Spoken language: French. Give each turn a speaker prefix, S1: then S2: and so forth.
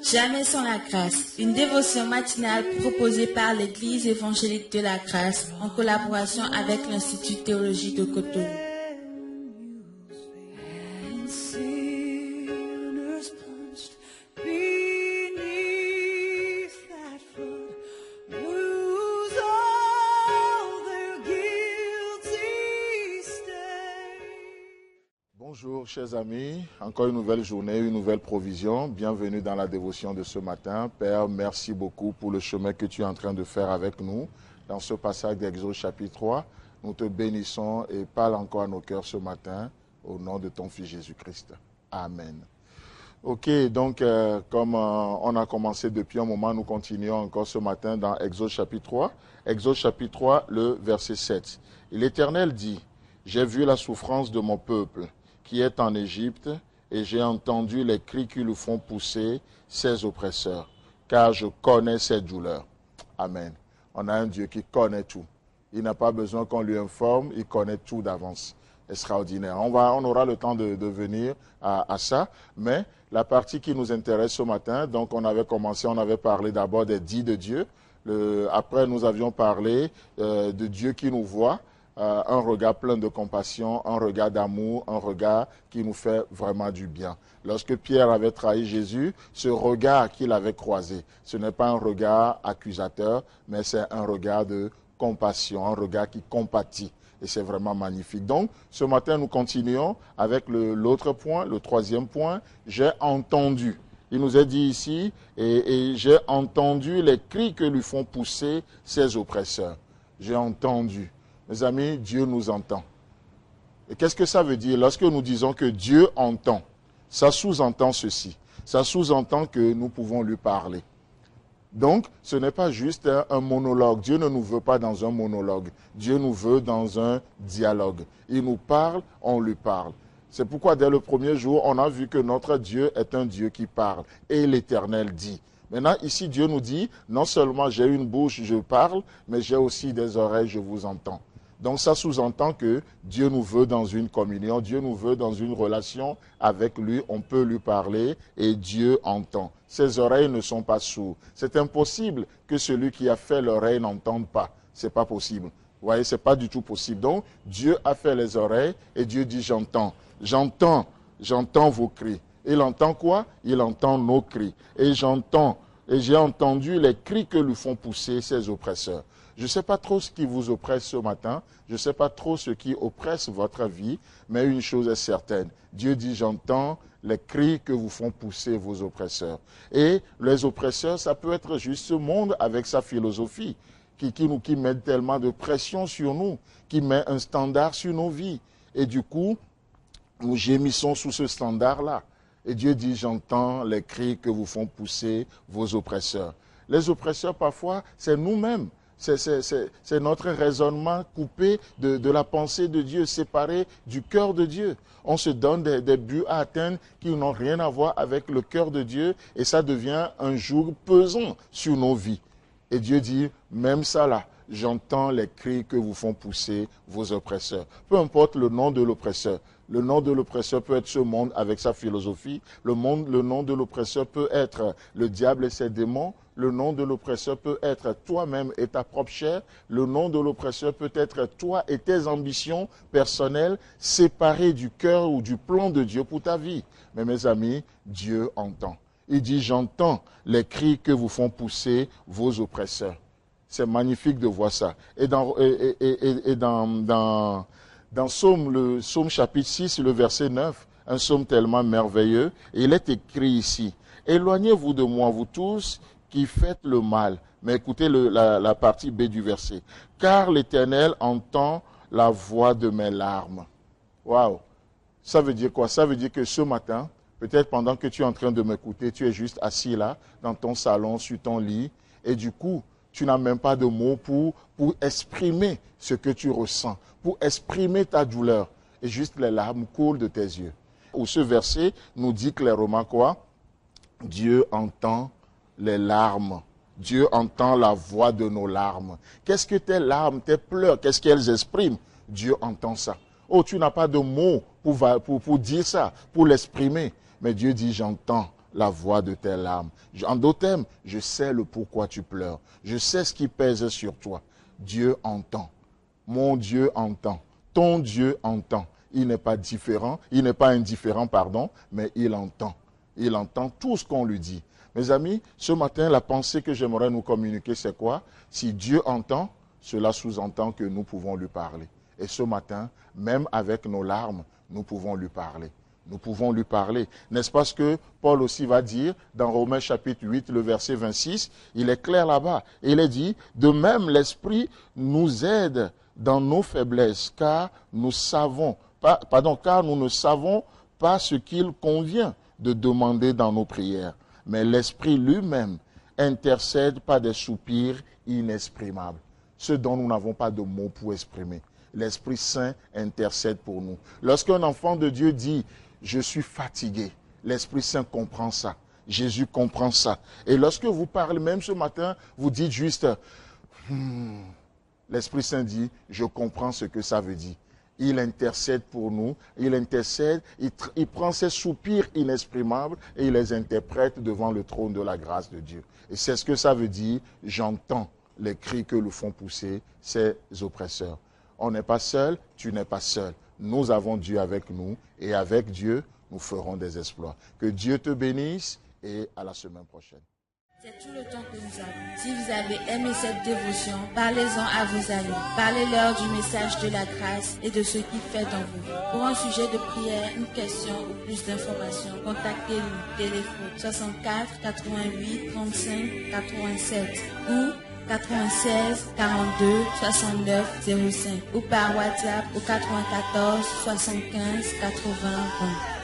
S1: Jamais sans la grâce, une dévotion matinale proposée par l'Église évangélique de la grâce en collaboration avec l'Institut théologique de Cotonou.
S2: Bonjour chers amis, encore une nouvelle journée, une nouvelle provision. Bienvenue dans la dévotion de ce matin. Père, merci beaucoup pour le chemin que tu es en train de faire avec nous. Dans ce passage d'Exode chapitre 3, nous te bénissons et parle encore à nos cœurs ce matin au nom de ton Fils Jésus-Christ. Amen. Ok, donc comme on a commencé depuis un moment, nous continuons encore ce matin dans Exode chapitre 3. Exode chapitre 3, le verset 7. Et l'Éternel dit, « J'ai vu la souffrance de mon peuple qui est en Égypte, et j'ai entendu les cris qui le font pousser ses oppresseurs, car je connais ses douleurs. » Amen. On a un Dieu qui connaît tout. Il n'a pas besoin qu'on lui informe, il connaît tout d'avance. Extraordinaire. On aura le temps de venir à ça, mais la partie qui nous intéresse ce matin, donc on avait parlé d'abord des dits de Dieu. Après, nous avions parlé de Dieu qui nous voit, un regard plein de compassion, un regard d'amour, un regard qui nous fait vraiment du bien. Lorsque Pierre avait trahi Jésus, ce regard qu'il avait croisé, ce n'est pas un regard accusateur, mais c'est un regard de compassion, un regard qui compatit. Et c'est vraiment magnifique. Donc, ce matin, nous continuons avec l'autre point, le troisième point. J'ai entendu. Il nous est dit ici, et j'ai entendu les cris que lui font pousser ses oppresseurs. J'ai entendu. Mes amis, Dieu nous entend. Et qu'est-ce que ça veut dire? Lorsque nous disons que Dieu entend, ça sous-entend ceci. Ça sous-entend que nous pouvons lui parler. Donc, ce n'est pas juste un monologue. Dieu ne nous veut pas dans un monologue. Dieu nous veut dans un dialogue. Il nous parle, on lui parle. C'est pourquoi dès le premier jour, on a vu que notre Dieu est un Dieu qui parle. Et l'Éternel dit. Maintenant, ici, Dieu nous dit, non seulement j'ai une bouche, je parle, mais j'ai aussi des oreilles, je vous entends. Donc ça sous-entend que Dieu nous veut dans une communion, Dieu nous veut dans une relation avec lui, on peut lui parler et Dieu entend. Ses oreilles ne sont pas sourdes. C'est impossible que celui qui a fait l'oreille n'entende pas. C'est pas possible. Vous voyez, c'est pas du tout possible. Donc Dieu a fait les oreilles et Dieu dit j'entends. J'entends vos cris. Il entend quoi? Il entend nos cris. Et j'entends, et j'ai entendu les cris que lui font pousser ses oppresseurs. Je ne sais pas trop ce qui vous oppresse ce matin, je ne sais pas trop ce qui oppresse votre vie, mais une chose est certaine. Dieu dit, j'entends les cris que vous font pousser vos oppresseurs. Et les oppresseurs, ça peut être juste ce monde avec sa philosophie, qui met tellement de pression sur nous, qui met un standard sur nos vies. Et du coup, nous gémissons sous ce standard-là. Et Dieu dit, j'entends les cris que vous font pousser vos oppresseurs. Les oppresseurs, parfois, c'est nous-mêmes. C'est notre raisonnement coupé de la pensée de Dieu, séparé du cœur de Dieu. On se donne des buts à atteindre qui n'ont rien à voir avec le cœur de Dieu et ça devient un joug pesant sur nos vies. Et Dieu dit, même ça là, j'entends les cris que vous font pousser vos oppresseurs. Peu importe le nom de l'oppresseur. Le nom de l'oppresseur peut être ce monde avec sa philosophie. Le nom de l'oppresseur peut être le diable et ses démons. Le nom de l'oppresseur peut être toi-même et ta propre chair. Le nom de l'oppresseur peut être toi et tes ambitions personnelles séparées du cœur ou du plan de Dieu pour ta vie. Mais mes amis, Dieu entend. Il dit, j'entends les cris que vous font pousser vos oppresseurs. C'est magnifique de voir ça. Et dans le psaume chapitre 6, le verset 9, un psaume tellement merveilleux, il est écrit ici, « Éloignez-vous de moi, vous tous, qui faites le mal. » Mais écoutez la partie B du verset. « Car l'Éternel entend la voix de mes larmes. » Waouh! Ça veut dire quoi? Ça veut dire que ce matin, peut-être pendant que tu es en train de m'écouter, tu es juste assis là, dans ton salon, sur ton lit, et du coup, tu n'as même pas de mots pour exprimer ce que tu ressens, pour exprimer ta douleur. Et juste les larmes coulent de tes yeux. Où ce verset nous dit clairement quoi? Dieu entend les larmes. Dieu entend la voix de nos larmes. Qu'est-ce que tes larmes, tes pleurs, qu'est-ce qu'elles expriment? Dieu entend ça. Oh, tu n'as pas de mots pour dire ça, pour l'exprimer. Mais Dieu dit, j'entends la voix de tes larmes. En d'autres termes, je sais le pourquoi tu pleures. Je sais ce qui pèse sur toi. Dieu entend. Mon Dieu entend. Ton Dieu entend. Il n'est pas différent, il n'est pas indifférent, pardon, mais il entend. Il entend tout ce qu'on lui dit. Mes amis, ce matin, la pensée que j'aimerais nous communiquer, c'est quoi? Si Dieu entend, cela sous-entend que nous pouvons lui parler. Et ce matin, même avec nos larmes, nous pouvons lui parler. Nous pouvons lui parler. N'est-ce pas ce que Paul aussi va dire dans Romains chapitre 8, le verset 26? Il est clair là-bas. Il est dit, de même l'Esprit nous aide dans nos faiblesses, car nous ne savons pas ce qu'il convient de demander dans nos prières. Mais l'Esprit lui-même intercède par des soupirs inexprimables. Ce dont nous n'avons pas de mots pour exprimer. L'Esprit Saint intercède pour nous. Lorsqu'un enfant de Dieu dit, je suis fatigué, l'Esprit Saint comprend ça. Jésus comprend ça. Et lorsque vous parlez, même ce matin, vous dites juste, l'Esprit Saint dit, je comprends ce que ça veut dire. Il intercède pour nous, il intercède, il prend ses soupirs inexprimables et il les interprète devant le trône de la grâce de Dieu. Et c'est ce que ça veut dire, j'entends les cris que le font pousser ces oppresseurs. On n'est pas seul, tu n'es pas seul. Nous avons Dieu avec nous et avec Dieu, nous ferons des exploits. Que Dieu te bénisse et à la semaine prochaine.
S1: C'est tout le temps que nous avons. Si vous avez aimé cette dévotion, parlez-en à vos amis. Parlez-leur du message de la grâce et de ce qu'il fait en vous. Pour un sujet de prière, une question ou plus d'informations, contactez-nous. Téléphone 64 88 35 87 ou 96 42 69 05 ou par WhatsApp au 94 75 80 20.